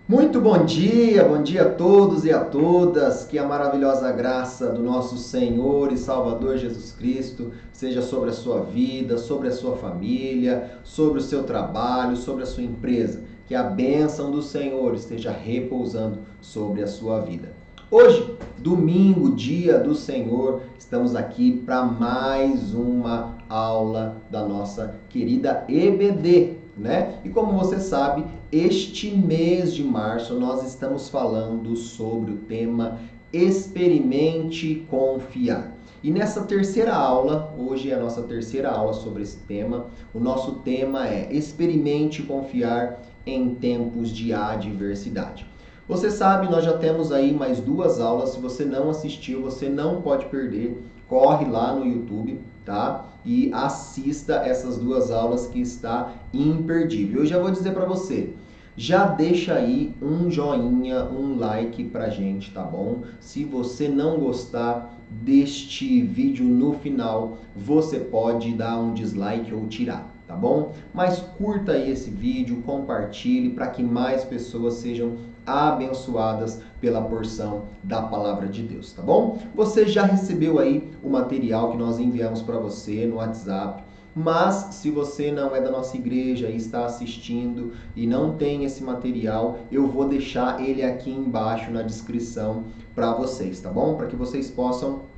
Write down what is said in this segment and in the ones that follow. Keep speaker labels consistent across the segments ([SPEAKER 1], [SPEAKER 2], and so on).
[SPEAKER 1] Muito bom dia a todos e a todas. Que a maravilhosa graça do nosso Senhor e Salvador Jesus Cristo seja sobre a sua vida, sobre a sua família, sobre o seu trabalho, sobre a sua empresa. Que a bênção do Senhor esteja repousando sobre a sua vida. Hoje, domingo, dia do Senhor, estamos aqui para mais uma aula da nossa querida EBD, né? E como você sabe, este mês de março nós estamos falando sobre o tema Experimente Confiar. E nessa terceira aula, hoje é a nossa terceira aula sobre esse tema, o nosso tema é Experimente Confiar em tempos de adversidade. Você sabe, nós já temos aí mais duas aulas. Se você não assistiu, você não pode perder. Corre lá no YouTube, tá? E assista essas duas aulas que está imperdível. Eu já vou dizer para você, já deixa aí um joinha, um like pra gente, tá bom? Se você não gostar deste vídeo no final, você pode dar um dislike ou tirar, tá bom? Mas curta aí esse vídeo, compartilhe para que mais pessoas sejam abençoadas pela porção da palavra de Deus, tá bom? Você já recebeu aí o material que nós enviamos para você no WhatsApp. Mas se você não é da nossa igreja e está assistindo e não tem esse material, eu vou deixar ele aqui embaixo na descrição para vocês, tá bom? Para que vocês possam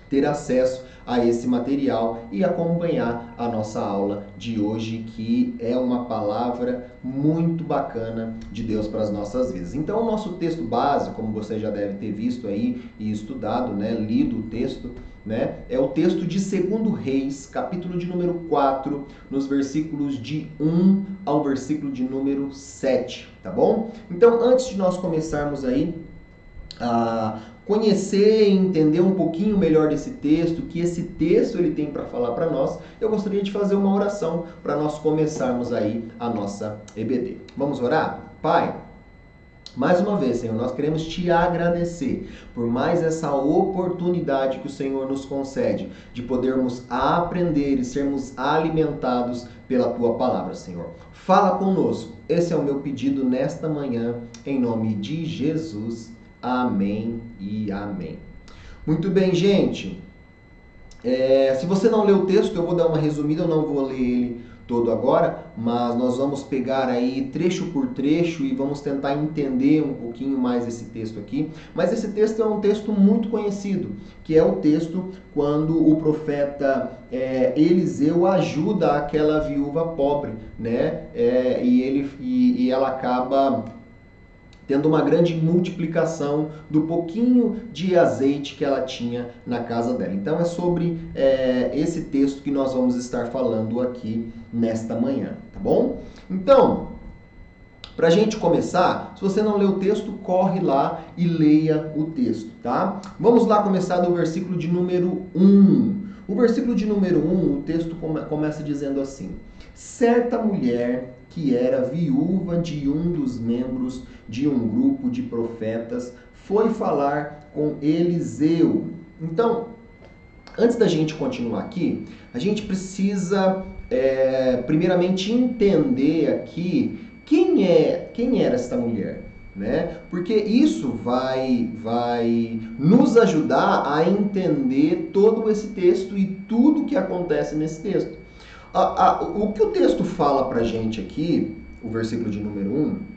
[SPEAKER 1] ter acesso a esse material e acompanhar a nossa aula de hoje, que é uma palavra muito bacana de Deus para as nossas vidas. Então, o nosso texto base, como você já deve ter visto aí e estudado, né, lido o texto, né, é o texto de 2 Reis, capítulo de número 4, nos versículos de 1 ao versículo de número 7, tá bom? Então, antes de nós começarmos aí a conhecer e entender um pouquinho melhor desse texto, que esse texto ele tem para falar para nós, eu gostaria de fazer uma oração para nós começarmos aí a nossa EBD. Vamos orar? Pai, mais uma vez, Senhor, nós queremos te agradecer por mais essa oportunidade que o Senhor nos concede de podermos aprender e sermos alimentados pela tua palavra, Senhor. Fala conosco. Esse é o meu pedido nesta manhã, em nome de Jesus. Amém e amém. Muito bem, gente. Se você não leu o texto, eu vou dar uma resumida, eu não vou ler ele todo agora, mas nós vamos pegar aí trecho por trecho e vamos tentar entender um pouquinho mais esse texto aqui. Mas esse texto é um texto muito conhecido, que é o texto quando o profeta Eliseu ajuda aquela viúva pobre, né? E ela acaba tendo uma grande multiplicação do pouquinho de azeite que ela tinha na casa dela. Então é sobre esse texto que nós vamos estar falando aqui nesta manhã, tá bom? Então, para a gente começar, se você não leu o texto, corre lá e leia o texto, tá? Vamos lá começar do versículo de número 1. O versículo de número 1, o texto começa dizendo assim: certa mulher que era viúva de um dos membros de um grupo de profetas foi falar com Eliseu. Então, antes da gente continuar aqui, a gente precisa primeiramente entender aqui quem era esta mulher, né? Porque isso vai nos ajudar a entender todo esse texto e tudo que acontece nesse texto. O que o texto fala pra gente aqui, o versículo de número 1,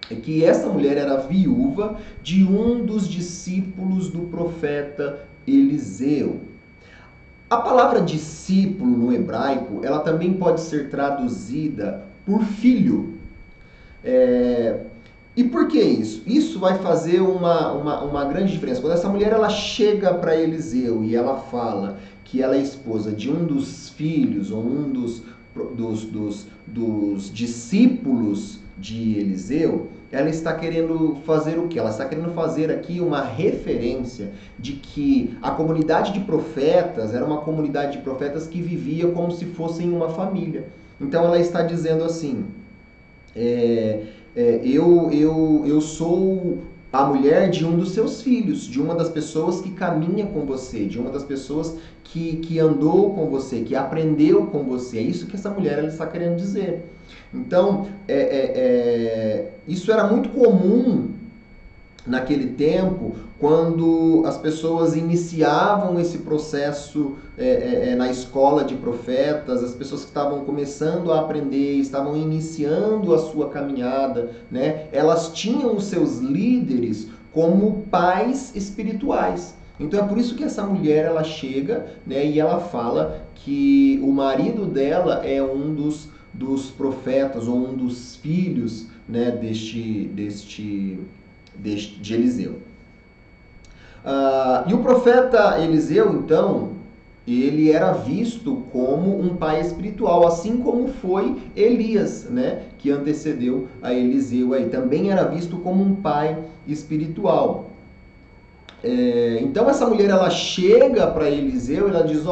[SPEAKER 1] é que essa mulher era viúva de um dos discípulos do profeta Eliseu. A palavra discípulo no hebraico, ela também pode ser traduzida por filho. E por que isso? Isso vai fazer uma grande diferença. Quando essa mulher ela chega para Eliseu e ela fala que ela é esposa de um dos filhos ou um dos discípulos de Eliseu, ela está querendo fazer o quê? Ela está querendo fazer aqui uma referência de que a comunidade de profetas era uma comunidade de profetas que vivia como se fossem uma família. Então ela está dizendo assim: eu sou a mulher de um dos seus filhos, de uma das pessoas que caminha com você, de uma das pessoas que andou com você, que aprendeu com você. É isso que essa mulher ela está querendo dizer. Então, isso era muito comum naquele tempo, quando as pessoas iniciavam esse processo na escola de profetas, as pessoas que estavam começando a aprender, estavam iniciando a sua caminhada, né? Elas tinham os seus líderes como pais espirituais. Então é por isso que essa mulher ela chega, né, e ela fala que o marido dela é um dos profetas ou um dos filhos, né, de Eliseu. E o profeta Eliseu, então, ele era visto como um pai espiritual, assim como foi Elias, né, que antecedeu a Eliseu aí. Também era visto como um pai espiritual. Então essa mulher ela chega para Eliseu e ela diz,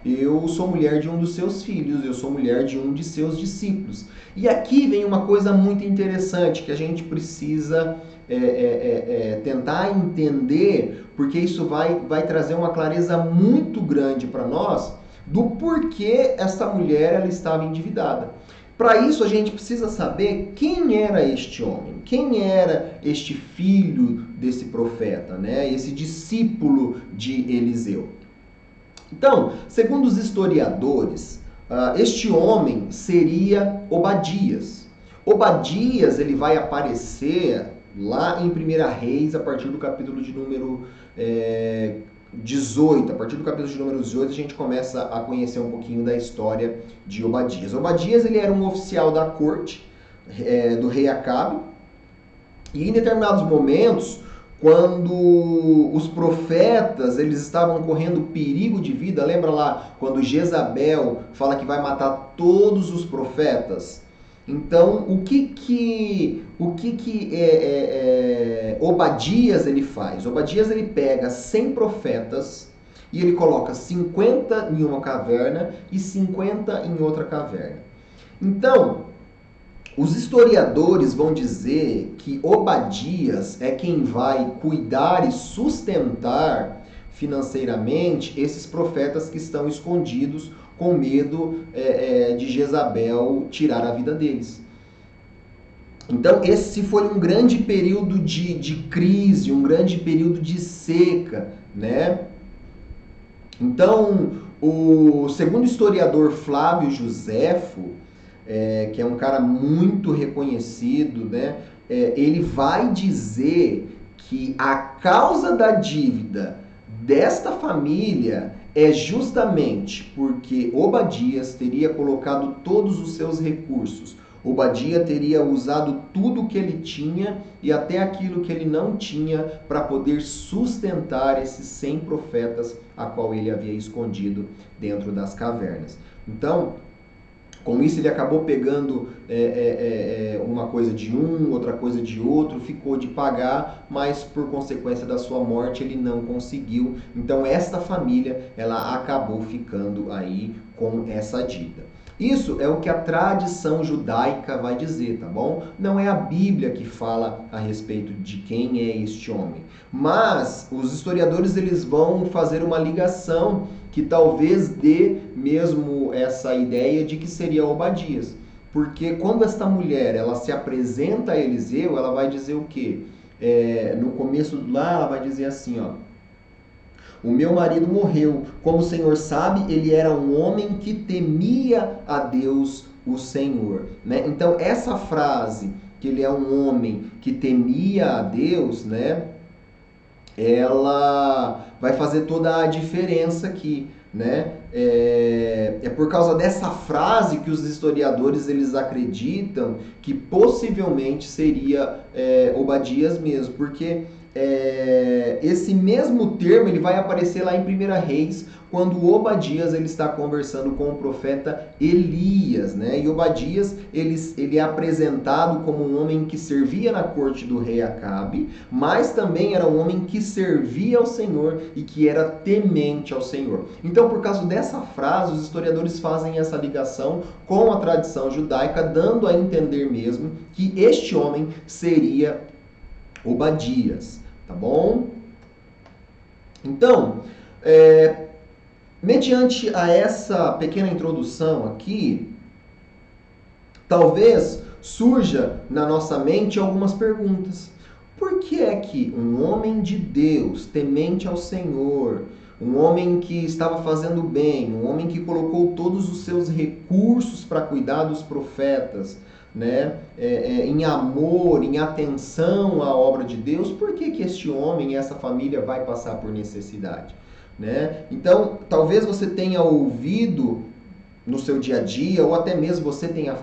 [SPEAKER 1] eu sou mulher de um dos seus filhos, eu sou mulher de um de seus discípulos. E aqui vem uma coisa muito interessante que a gente precisa tentar entender, porque isso vai trazer uma clareza muito grande para nós do porquê essa mulher ela estava endividada. Para isso a gente precisa saber quem era este homem, quem era este filho desse profeta, né? Esse discípulo de Eliseu. Então, segundo os historiadores, este homem seria Obadias. Obadias ele vai aparecer lá em 1 Reis, a partir do capítulo de número 18. A partir do capítulo de número 18, a gente começa a conhecer um pouquinho da história de Obadias. Obadias ele era um oficial da corte do rei Acabe, e em determinados momentos, quando os profetas eles estavam correndo perigo de vida, lembra lá quando Jezabel fala que vai matar todos os profetas? Então, o que Obadias ele faz? Obadias ele pega 100 profetas e ele coloca 50 em uma caverna e 50 em outra caverna. Então, os historiadores vão dizer que Obadias é quem vai cuidar e sustentar financeiramente esses profetas que estão escondidos com medo de Jezabel tirar a vida deles. Então esse foi um grande período de crise, um grande período de seca, né? Então, o segundo historiador Flávio Joséfo, que é um cara muito reconhecido, né? Ele vai dizer que a causa da dívida desta família é justamente porque Obadias teria colocado todos os seus recursos. Obadias teria usado tudo que ele tinha e até aquilo que ele não tinha para poder sustentar esses 100 profetas a qual ele havia escondido dentro das cavernas. Então, com isso ele acabou pegando uma coisa de um, outra coisa de outro, ficou de pagar, mas por consequência da sua morte ele não conseguiu. Então esta família ela acabou ficando aí com essa dívida. Isso é o que a tradição judaica vai dizer, tá bom? Não é a Bíblia que fala a respeito de quem é este homem. Mas os historiadores eles vão fazer uma ligação que talvez dê mesmo essa ideia de que seria Obadias. Porque quando esta mulher ela se apresenta a Eliseu, ela vai dizer o quê? No começo lá ela vai dizer assim, o meu marido morreu. Como o Senhor sabe, ele era um homem que temia a Deus, o Senhor. Né? Então, essa frase, que ele é um homem que temia a Deus, né? Ela vai fazer toda a diferença aqui. Né? É por causa dessa frase que os historiadores eles acreditam que possivelmente seria Obadias mesmo, porque esse mesmo termo ele vai aparecer lá em 1 Reis, quando Obadias ele está conversando com o profeta Elias, né? E Obadias ele é apresentado como um homem que servia na corte do rei Acabe, mas também era um homem que servia ao Senhor e que era temente ao Senhor. Então, por causa dessa frase, os historiadores fazem essa ligação com a tradição judaica, dando a entender mesmo que este homem seria Obadias, tá bom? Então, mediante a essa pequena introdução aqui, Talvez surja na nossa mente algumas perguntas. Por que é que um homem de Deus, temente ao Senhor, um homem que estava fazendo bem, um homem que colocou todos os seus recursos para cuidar dos profetas, né, em amor, em atenção à obra de Deus, por que que este homem e essa família vai passar por necessidade? Né? Então, talvez você tenha ouvido no seu dia a dia, ou até mesmo você tenha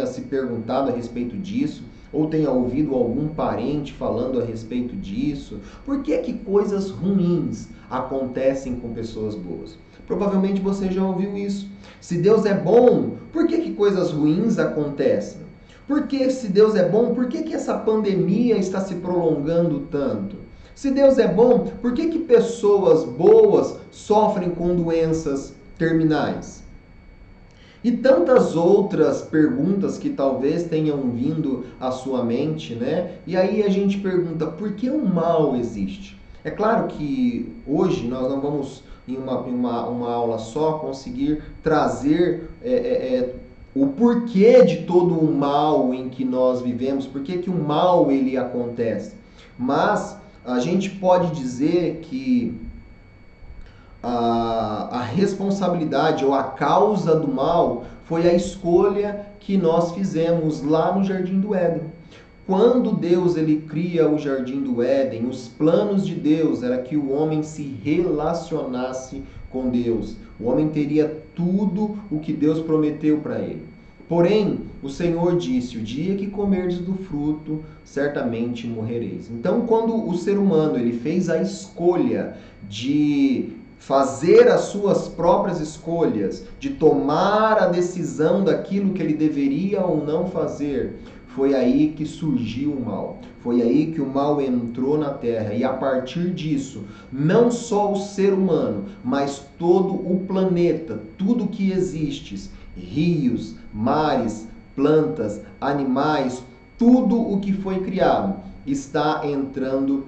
[SPEAKER 1] se perguntado a respeito disso, ou tenha ouvido algum parente falando a respeito disso. Por que que coisas ruins acontecem com pessoas boas? Provavelmente você já ouviu isso. Se Deus é bom, por que que coisas ruins acontecem? Por que, se Deus é bom, por que que essa pandemia está se prolongando tanto? Se Deus é bom, por que que pessoas boas sofrem com doenças terminais? E tantas outras perguntas que talvez tenham vindo à sua mente, né? E aí a gente pergunta, por que o mal existe? É claro que hoje nós não vamos, em uma aula só, conseguir trazer o porquê de todo o mal em que nós vivemos, por que o mal ele acontece. Mas a gente pode dizer que a responsabilidade ou a causa do mal foi a escolha que nós fizemos lá no Jardim do Éden. Quando Deus ele cria o Jardim do Éden, os planos de Deus era que o homem se relacionasse com Deus. O homem teria tudo o que Deus prometeu para ele. Porém, o Senhor disse, o dia que comerdes do fruto, certamente morrereis. Então, quando o ser humano ele fez a escolha de fazer as suas próprias escolhas, de tomar a decisão daquilo que ele deveria ou não fazer, foi aí que surgiu o mal. Foi aí que o mal entrou na terra. E a partir disso, não só o ser humano, mas todo o planeta, tudo que existe, rios, mares, plantas, animais, tudo o que foi criado está entrando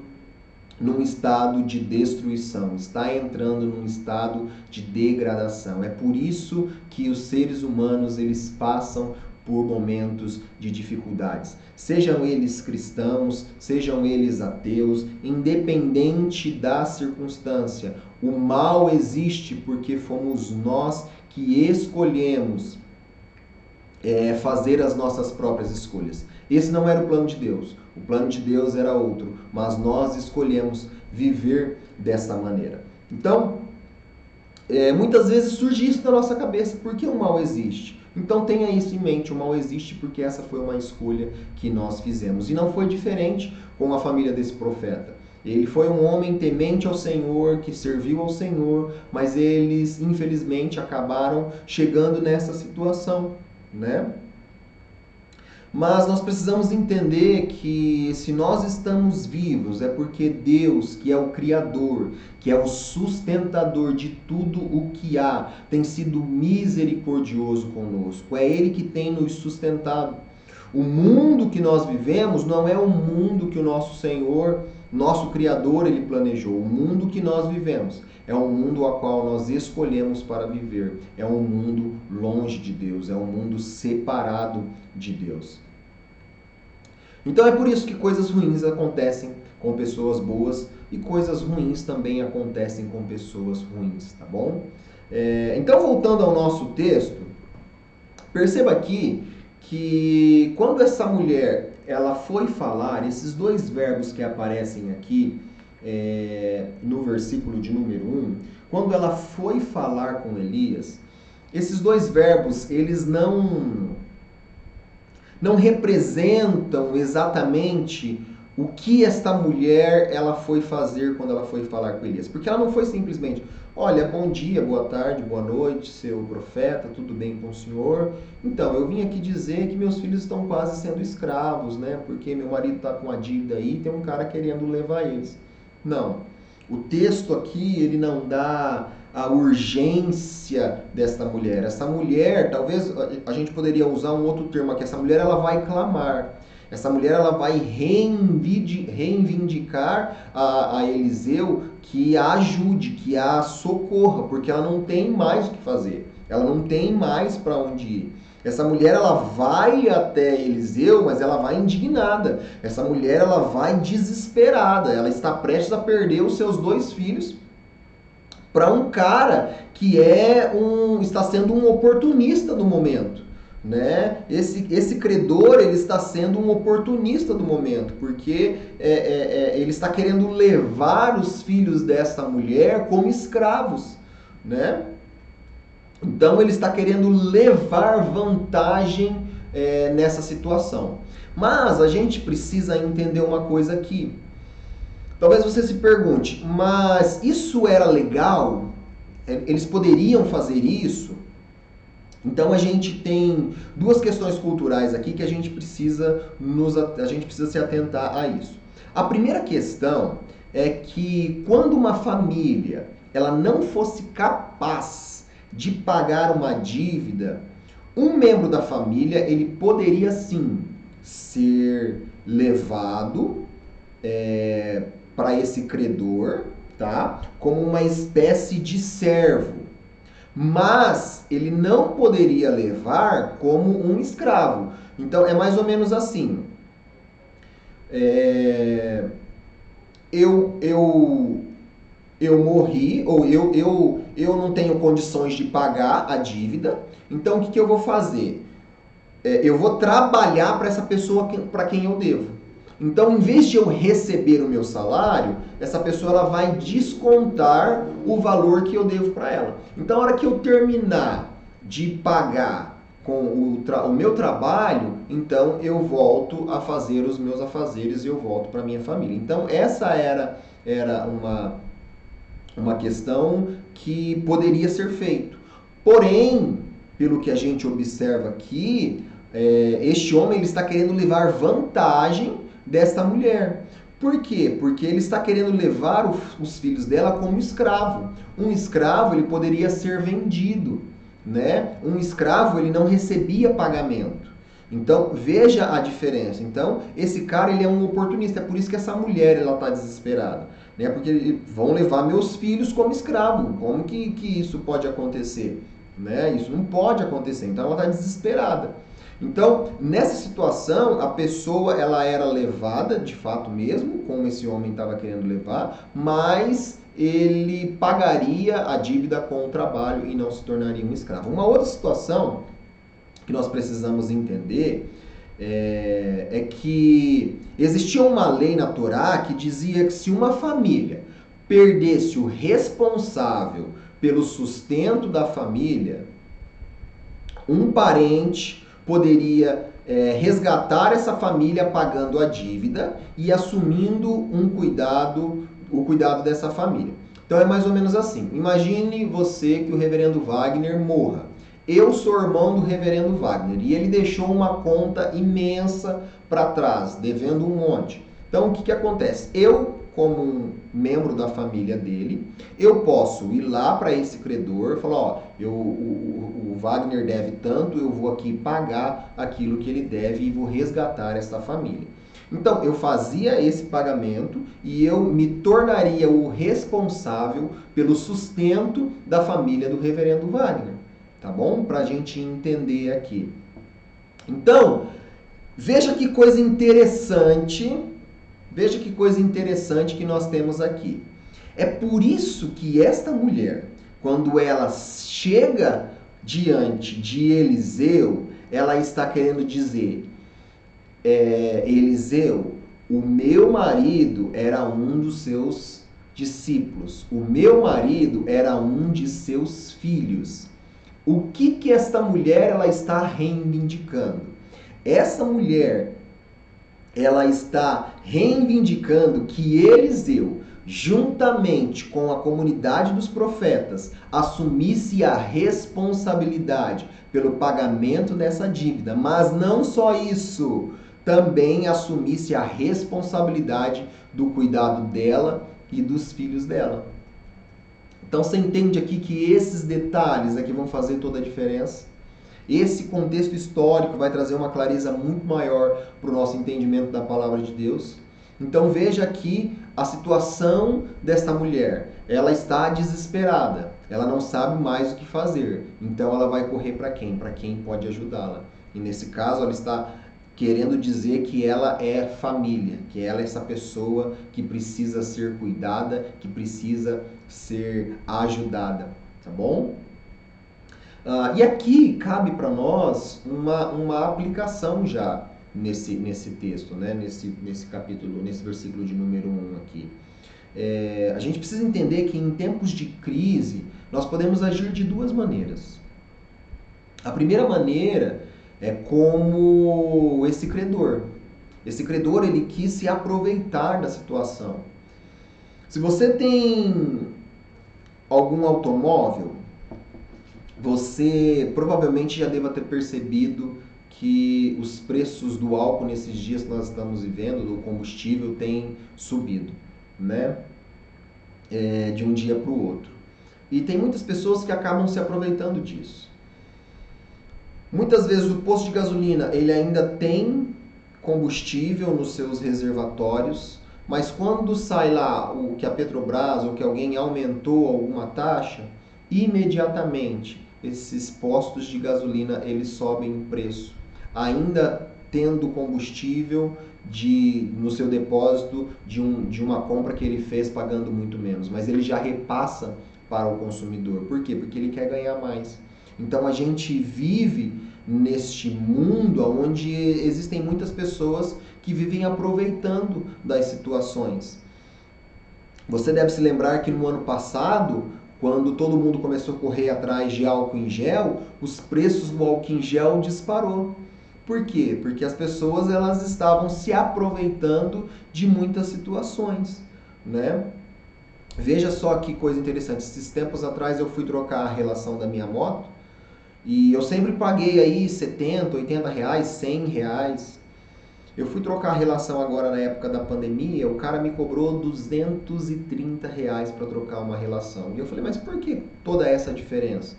[SPEAKER 1] num estado de destruição, está entrando num estado de degradação. É por isso que os seres humanos eles passam por momentos de dificuldades. Sejam eles cristãos, sejam eles ateus, independente da circunstância, o mal existe porque fomos nós que escolhemos fazer as nossas próprias escolhas. Esse não era o plano de Deus. O plano de Deus era outro, mas nós escolhemos viver dessa maneira. Então, muitas vezes surge isso na nossa cabeça, por que o mal existe? Então tenha isso em mente, o mal existe porque essa foi uma escolha que nós fizemos. E não foi diferente com a família desse profeta. Ele foi um homem temente ao Senhor, que serviu ao Senhor, mas eles infelizmente acabaram chegando nessa situação, né? Mas nós precisamos entender que se nós estamos vivos é porque Deus, que é o Criador, que é o sustentador de tudo o que há, tem sido misericordioso conosco. É Ele que tem nos sustentado. O mundo que nós vivemos não é o mundo que o nosso Senhor, nosso Criador, Ele planejou. O mundo que nós vivemos é um mundo a qual nós escolhemos para viver. É um mundo longe de Deus, é um mundo separado de Deus. Então é por isso que coisas ruins acontecem com pessoas boas e coisas ruins também acontecem com pessoas ruins, tá bom? Então voltando ao nosso texto, perceba aqui que quando essa mulher ela foi falar, esses dois verbos que aparecem aqui no versículo de número 1, quando ela foi falar com Elias, esses dois verbos, eles não representam exatamente o que esta mulher ela foi fazer quando ela foi falar com Elias. Porque ela não foi simplesmente, olha, bom dia, boa tarde, boa noite, seu profeta, tudo bem com o senhor? Então, eu vim aqui dizer que meus filhos estão quase sendo escravos, né? Porque meu marido está com uma dívida aí e tem um cara querendo levar eles. Não. O texto aqui, ele não dá a urgência desta mulher. Essa mulher, talvez a gente poderia usar um outro termo aqui, essa mulher ela vai clamar. Essa mulher ela vai reivindicar a Eliseu que a ajude, que a socorra, porque ela não tem mais o que fazer. Ela não tem mais para onde ir. Essa mulher, ela vai até Eliseu, mas ela vai indignada. Essa mulher, ela vai desesperada. Ela está prestes a perder os seus 2 filhos para um cara que está sendo um oportunista do momento, né? Esse credor, ele está sendo um oportunista do momento, porque ele está querendo levar os filhos desta mulher como escravos, né? Então ele está querendo levar vantagem nessa situação. Mas a gente precisa entender uma coisa aqui. Talvez você se pergunte, mas isso era legal? Eles poderiam fazer isso? Então a gente tem 2 questões culturais aqui que a gente precisa se atentar a isso. A primeira questão é que quando uma família ela não fosse capaz de pagar uma dívida, um membro da família ele poderia sim ser levado para esse credor, tá? Como uma espécie de servo. Mas ele não poderia levar como um escravo. Então é mais ou menos assim. Eu morri, ou eu não tenho condições de pagar a dívida, então o que eu vou fazer? Eu vou trabalhar para essa pessoa para quem eu devo. Então, em vez de eu receber o meu salário, essa pessoa ela vai descontar o valor que eu devo para ela. Então, na hora que eu terminar de pagar com o meu trabalho, então eu volto a fazer os meus afazeres e eu volto para minha família. Então, essa era uma questão que poderia ser feito. Porém, pelo que a gente observa aqui, este homem ele está querendo levar vantagem desta mulher. Por quê? Porque ele está querendo levar os filhos dela como escravo. Um escravo ele poderia ser vendido, né? Um escravo ele não recebia pagamento. Então veja a diferença. Então esse cara ele é um oportunista. É por isso que essa mulher ela está desesperada, né? Porque vão levar meus filhos como escravo. Como que isso pode acontecer, né? Isso não pode acontecer. Então ela está desesperada. Então, nessa situação, a pessoa ela era levada, de fato mesmo, como esse homem estava querendo levar, mas ele pagaria a dívida com o trabalho e não se tornaria um escravo. Uma outra situação que nós precisamos entender é que existia uma lei na Torá que dizia que se uma família perdesse o responsável pelo sustento da família, um parente poderia resgatar essa família pagando a dívida e assumindo o cuidado dessa família. Então é mais ou menos assim. Imagine você que o reverendo Wagner morra. Eu sou irmão do reverendo Wagner e ele deixou uma conta imensa para trás, devendo um monte. Então o que acontece? Eu, como um membro da família dele, eu posso ir lá para esse credor e falar, o Wagner deve tanto, eu vou aqui pagar aquilo que ele deve e vou resgatar essa família. Então, eu fazia esse pagamento e eu me tornaria o responsável pelo sustento da família do reverendo Wagner. Tá bom? Para a gente entender aqui. Então, veja que coisa interessante. Veja que coisa interessante que nós temos aqui. É por isso que esta mulher, quando ela chega diante de Eliseu, ela está querendo dizer, Eliseu, o meu marido era um dos seus discípulos, o meu marido era um de seus filhos. O que esta mulher ela está reivindicando? Essa mulher ela está reivindicando que Eliseu, juntamente com a comunidade dos profetas, assumisse a responsabilidade pelo pagamento dessa dívida. Mas não só isso, também assumisse a responsabilidade do cuidado dela e dos filhos dela. Então você entende aqui que esses detalhes aqui vão fazer toda a diferença? Esse contexto histórico vai trazer uma clareza muito maior para o nosso entendimento da palavra de Deus. Então veja aqui a situação desta mulher. Ela está desesperada, ela não sabe mais o que fazer. Então ela vai correr para quem? Para quem pode ajudá-la. E nesse caso ela está querendo dizer que ela é família, que ela é essa pessoa que precisa ser cuidada, que precisa ser ajudada, tá bom? E aqui cabe para nós uma aplicação já nesse texto, né? nesse capítulo, nesse versículo de número 1 aqui. A gente precisa entender que em tempos de crise nós podemos agir de duas maneiras. A primeira maneira é como esse credor. Esse credor, ele quis se aproveitar da situação. Se você tem algum automóvel, você provavelmente já deva ter percebido que os preços do álcool nesses dias que nós estamos vivendo, do combustível, têm subido, né? De um dia para o outro. E tem muitas pessoas que acabam se aproveitando disso. Muitas vezes o posto de gasolina ele ainda tem combustível nos seus reservatórios, mas quando sai lá o que a Petrobras ou que alguém aumentou alguma taxa, imediatamente esses postos de gasolina eles sobem o preço, ainda tendo combustível no seu depósito de uma compra que ele fez pagando muito menos, mas ele já repassa para o consumidor. Por quê? Porque ele quer ganhar mais. Então a gente vive neste mundo onde existem muitas pessoas que vivem aproveitando das situações. Você deve se lembrar que no ano passado, quando todo mundo começou a correr atrás de álcool em gel, os preços do álcool em gel disparou. Por quê? Porque as pessoas elas estavam se aproveitando de muitas situações, né? Veja só que coisa interessante. Esses tempos atrás eu fui trocar a relação da minha moto e eu sempre paguei aí 70, 80 reais, 100 reais. Eu fui trocar a relação agora na época da pandemia, o cara me cobrou 230 reais para trocar uma relação. E eu falei, mas por que toda essa diferença?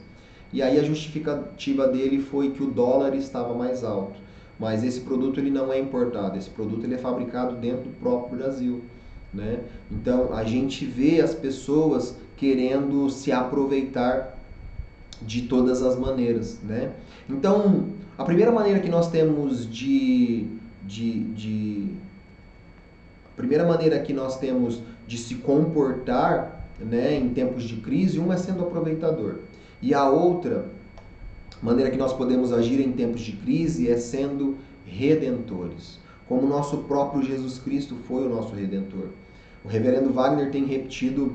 [SPEAKER 1] E aí a justificativa dele foi que o dólar estava mais alto. Mas esse produto ele não é importado, esse produto ele é fabricado dentro do próprio Brasil, né? Então a gente vê as pessoas querendo se aproveitar de todas as maneiras, né? Então, a primeira maneira que nós temos a primeira maneira que nós temos de se comportar, né, em tempos de crise, uma é sendo aproveitador. E a outra maneira que nós podemos agir em tempos de crise é sendo redentores, como o nosso próprio Jesus Cristo foi o nosso redentor. O reverendo Wagner tem repetido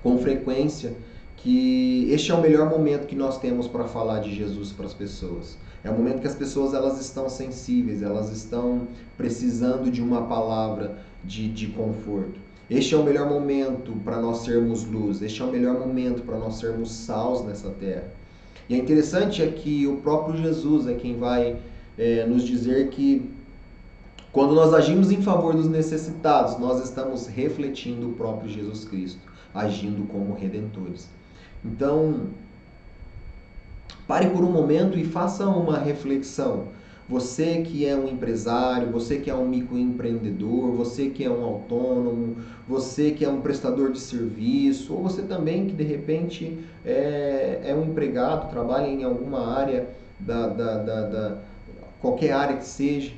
[SPEAKER 1] com frequência que este é o melhor momento que nós temos para falar de Jesus para as pessoas. É o momento que as pessoas elas estão sensíveis, elas estão precisando de uma palavra de conforto. Este é o melhor momento para nós sermos luz, este é o melhor momento para nós sermos sals nessa terra. E é interessante é que o próprio Jesus é quem vai nos dizer que quando nós agimos em favor dos necessitados, nós estamos refletindo o próprio Jesus Cristo, agindo como redentores. Então, pare por um momento e faça uma reflexão. Você que é um empresário, você que é um microempreendedor, você que é um autônomo, você que é um prestador de serviço, ou você também que de repente é um empregado, trabalha em alguma área, qualquer área que seja.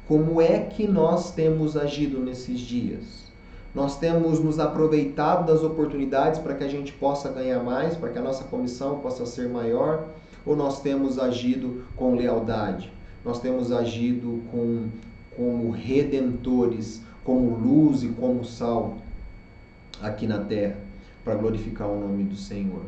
[SPEAKER 1] Como é que nós temos agido nesses dias? Nós temos nos aproveitado das oportunidades para que a gente possa ganhar mais, para que a nossa comissão possa ser maior? Ou nós temos agido com lealdade? Nós temos agido como redentores, como luz e como sal aqui na terra, para glorificar o nome do Senhor?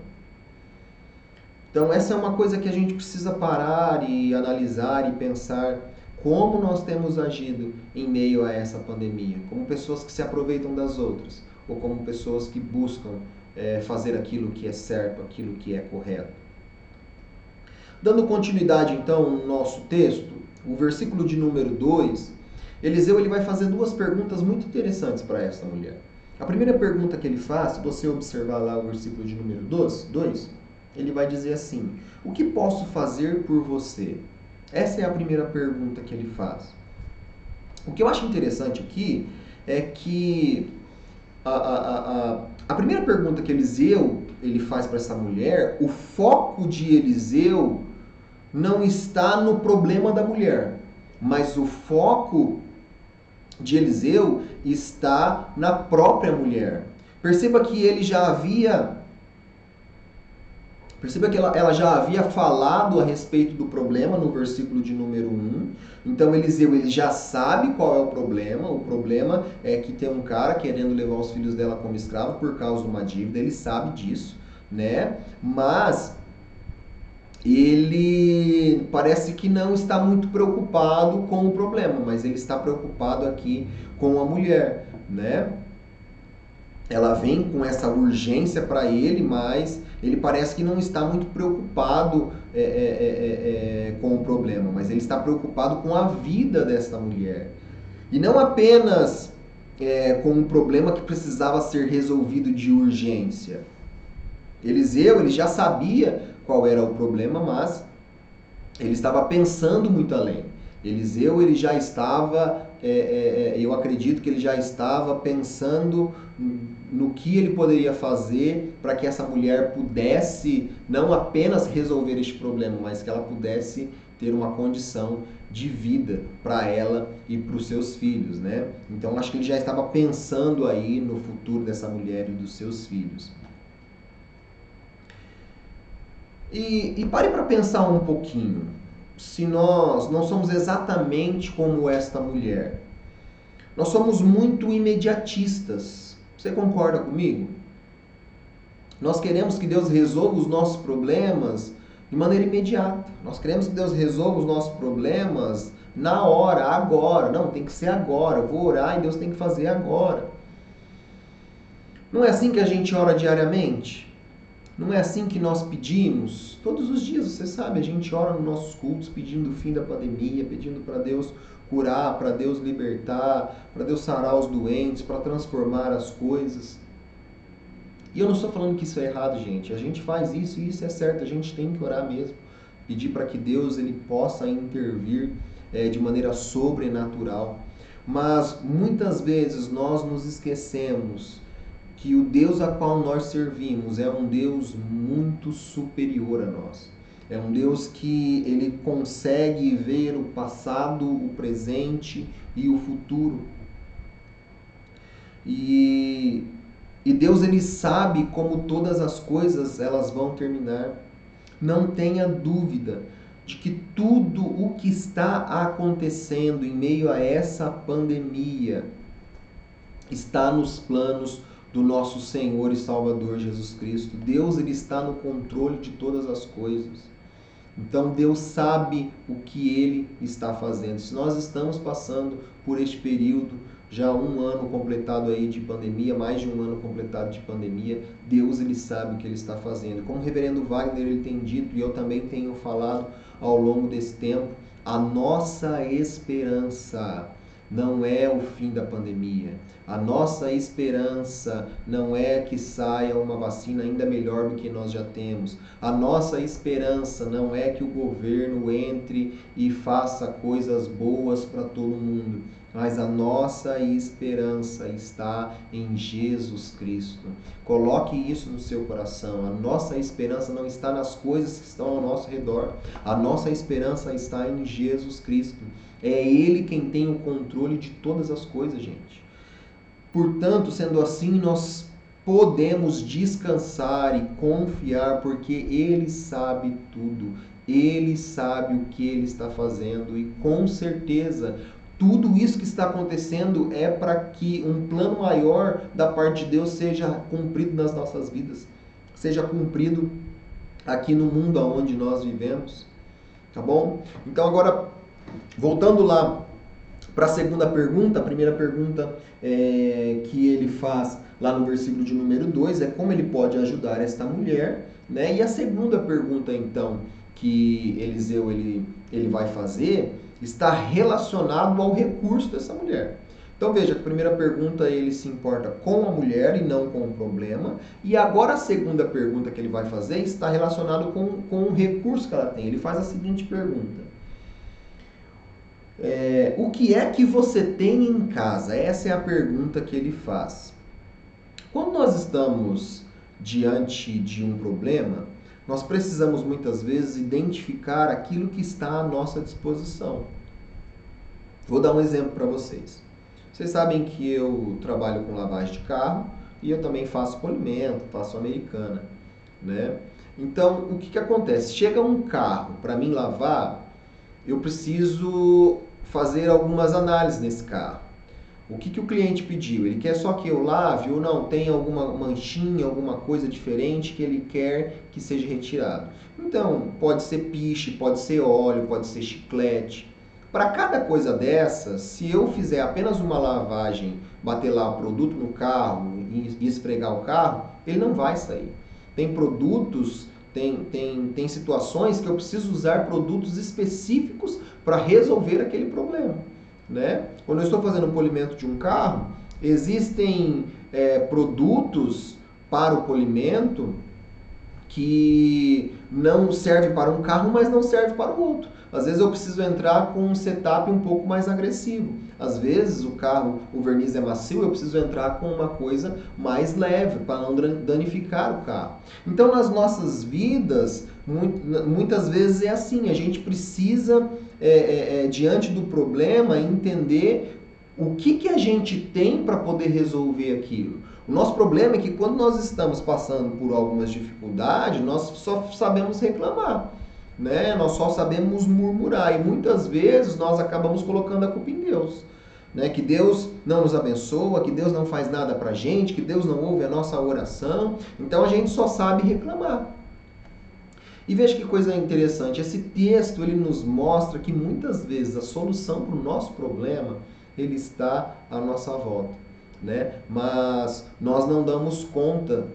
[SPEAKER 1] Então essa é uma coisa que a gente precisa parar e analisar e pensar como nós temos agido em meio a essa pandemia, como pessoas que se aproveitam das outras, ou como pessoas que buscam fazer aquilo que é certo, aquilo que é correto. Dando continuidade então no nosso texto, o versículo de número 2, Eliseu ele vai fazer duas perguntas muito interessantes para essa mulher. A primeira pergunta que ele faz, se você observar lá o versículo de número 2, ele vai dizer assim: o que posso fazer por você? Essa é a primeira pergunta que ele faz. O que eu acho interessante aqui é que a primeira pergunta que Eliseu ele faz para essa mulher, o foco de Eliseu não está no problema da mulher, mas o foco de Eliseu está na própria mulher. Perceba que ele já havia Perceba que ela já havia falado a respeito do problema no versículo de número 1. Então Eliseu ele já sabe qual é o problema. O problema é que tem um cara querendo levar os filhos dela como escravo por causa de uma dívida. Ele sabe disso, né? Mas ele parece que não está muito preocupado com o problema, mas ele está preocupado aqui com a mulher, né? Ela vem com essa urgência para ele, mas ele parece que não está muito preocupado com o problema, mas ele está preocupado com a vida dessa mulher. E não apenas com um problema que precisava ser resolvido de urgência. Eliseu, ele já sabia qual era o problema, mas ele estava pensando muito além. Eliseu, ele já estava, eu acredito que ele já estava pensando no que ele poderia fazer para que essa mulher pudesse não apenas resolver este problema, mas que ela pudesse ter uma condição de vida para ela e para os seus filhos, né? Então, acho que ele já estava pensando aí no futuro dessa mulher e dos seus filhos. E pare para pensar um pouquinho. Se nós não somos exatamente como esta mulher, nós somos muito imediatistas. Você concorda comigo? Nós queremos que Deus resolva os nossos problemas de maneira imediata. Nós queremos que Deus resolva os nossos problemas na hora, agora. Não, tem que ser agora. Eu vou orar e Deus tem que fazer agora. Não é assim que a gente ora diariamente? Não é assim que nós pedimos? Todos os dias, você sabe, a gente ora nos nossos cultos pedindo o fim da pandemia, pedindo para Deus curar, para Deus libertar, para Deus sarar os doentes, para transformar as coisas. E eu não estou falando que isso é errado, gente. A gente faz isso e isso é certo, a gente tem que orar mesmo. Pedir para que Deus ele possa intervir de maneira sobrenatural. Mas muitas vezes nós nos esquecemos que o Deus a qual nós servimos é um Deus muito superior a nós. É um Deus que ele consegue ver o passado, o presente e o futuro. E Deus ele sabe como todas as coisas elas vão terminar. Não tenha dúvida de que tudo o que está acontecendo em meio a essa pandemia está nos planos do nosso Senhor e Salvador Jesus Cristo. Deus ele está no controle de todas as coisas. Então Deus sabe o que Ele está fazendo. Se nós estamos passando por este período, já um ano completado aí de pandemia, mais de um ano completado de pandemia, Deus ele sabe o que Ele está fazendo. Como o reverendo Wagner ele tem dito, e eu também tenho falado ao longo desse tempo, a nossa esperança não é o fim da pandemia. A nossa esperança não é que saia uma vacina ainda melhor do que nós já temos. A nossa esperança não é que o governo entre e faça coisas boas para todo mundo. Mas a nossa esperança está em Jesus Cristo. Coloque isso no seu coração. A nossa esperança não está nas coisas que estão ao nosso redor. A nossa esperança está em Jesus Cristo. É Ele quem tem o controle de todas as coisas, gente. Portanto, sendo assim, nós podemos descansar e confiar, porque Ele sabe tudo. Ele sabe o que Ele está fazendo e, com certeza, tudo isso que está acontecendo é para que um plano maior da parte de Deus seja cumprido nas nossas vidas. Seja cumprido aqui no mundo onde nós vivemos. Tá bom? Então, agora, voltando lá para a segunda pergunta, a primeira pergunta que ele faz lá no versículo de número 2 é como ele pode ajudar esta mulher, né? E a segunda pergunta, então, que Eliseu ele vai fazer está relacionado ao recurso dessa mulher. Então veja, a primeira pergunta ele se importa com a mulher e não com o problema. E agora a segunda pergunta que ele vai fazer está relacionado com o recurso que ela tem. Ele faz a seguinte pergunta. O que é que você tem em casa? Essa é a pergunta que ele faz. Quando nós estamos diante de um problema, nós precisamos muitas vezes identificar aquilo que está à nossa disposição. Vou dar um exemplo para vocês. Vocês sabem que eu trabalho com lavagem de carro e eu também faço polimento, faço americana, né? Então, o que acontece? Chega um carro para mim lavar, eu preciso fazer algumas análises nesse carro. O que o cliente pediu? Ele quer só que eu lave ou não? Tem alguma manchinha, alguma coisa diferente que ele quer que seja retirado? Então, pode ser piche, pode ser óleo, pode ser chiclete. Para cada coisa dessa, se eu fizer apenas uma lavagem, bater lá o produto no carro e esfregar o carro, ele não vai sair. Tem produtos, tem situações que eu preciso usar produtos específicos para resolver aquele problema, né? Quando eu estou fazendo o polimento de um carro, existem produtos para o polimento que não serve para um carro, mas não serve para o outro. Às vezes eu preciso entrar com um setup um pouco mais agressivo. Às vezes o verniz é macio, eu preciso entrar com uma coisa mais leve para não danificar o carro. Então nas nossas vidas, muitas vezes é assim, a gente precisa, diante do problema, entender o que a gente tem para poder resolver aquilo. O nosso problema é que quando nós estamos passando por algumas dificuldades, nós só sabemos reclamar, né? Nós só sabemos murmurar e muitas vezes nós acabamos colocando a culpa em Deus, né? Que Deus não nos abençoa, que Deus não faz nada pra gente, que Deus não ouve a nossa oração, então a gente só sabe reclamar. E veja que coisa interessante, esse texto ele nos mostra que muitas vezes a solução para o nosso problema ele está à nossa volta, né? Mas nós não damos conta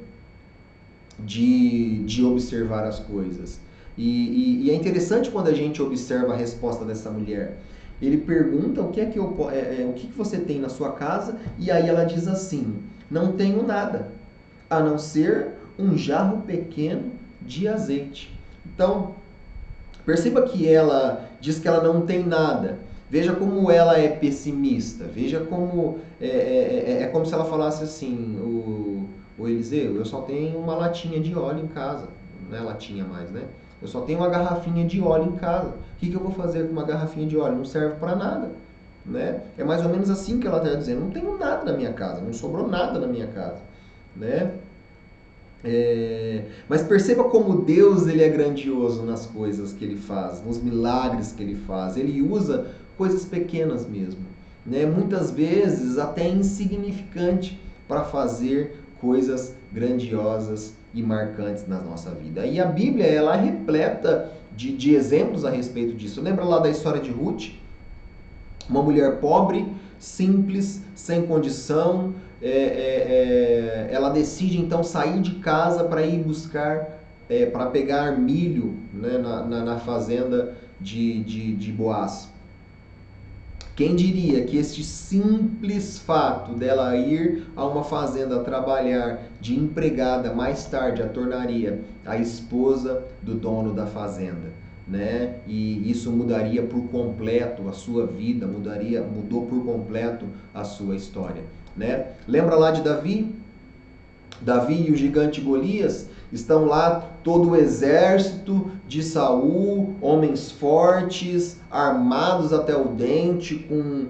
[SPEAKER 1] de observar as coisas. E é interessante quando a gente observa a resposta dessa mulher. Ele pergunta o que é que o que você tem na sua casa e aí ela diz assim: não tenho nada a não ser um jarro pequeno de azeite. Então perceba que ela diz que ela não tem nada. Veja como ela é pessimista. Veja como é como se ela falasse assim: o Eliseu, eu só tenho uma latinha de óleo em casa. Não é latinha mais, né? Eu só tenho uma garrafinha de óleo em casa. O que eu vou fazer com uma garrafinha de óleo? Não serve para nada, né? É mais ou menos assim que ela está dizendo. Não tenho nada na minha casa, não sobrou nada na minha casa, né? Mas perceba como Deus ele é grandioso nas coisas que ele faz, nos milagres que ele faz. Ele usa coisas pequenas mesmo, né? Muitas vezes até insignificante para fazer coisas grandiosas e marcantes na nossa vida. E a Bíblia ela é repleta de exemplos a respeito disso. Lembra lá da história de Ruth? Uma mulher pobre, simples, sem condição, ela decide então sair de casa para ir buscar, para pegar milho, né, na fazenda de Boaz. Quem diria que este simples fato dela ir a uma fazenda trabalhar de empregada mais tarde a tornaria a esposa do dono da fazenda, né? E isso mudaria por completo a sua vida, mudou por completo a sua história, né? Lembra lá de Davi? Davi e o gigante Golias estão lá, todo o exército de Saul, homens fortes, armados até o dente, com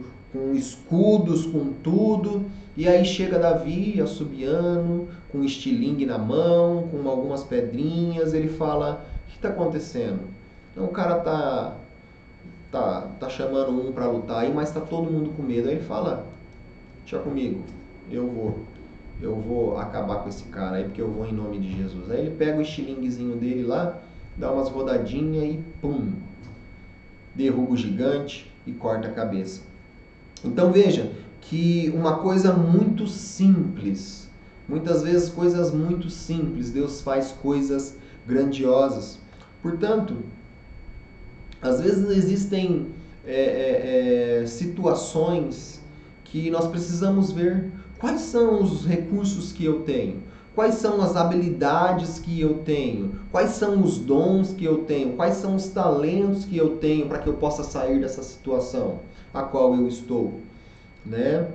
[SPEAKER 1] escudos, com tudo. E aí chega Davi, assobiando, com um estilingue na mão, com algumas pedrinhas. Ele fala: o que está acontecendo? Então o cara tá chamando um para lutar aí, mas tá todo mundo com medo. Aí ele fala: deixa comigo, eu vou acabar com esse cara aí, porque eu vou em nome de Jesus. Aí ele pega o estilinguezinho dele lá, dá umas rodadinhas e pum, derruba o gigante e corta a cabeça. Então veja que uma coisa muito simples, muitas vezes coisas muito simples, Deus faz coisas grandiosas. Portanto, às vezes existem situações que nós precisamos ver quais são os recursos que eu tenho, Quais são as habilidades que eu tenho? Quais são os dons que eu tenho? Quais são os talentos que eu tenho para que eu possa sair dessa situação a qual eu estou, né?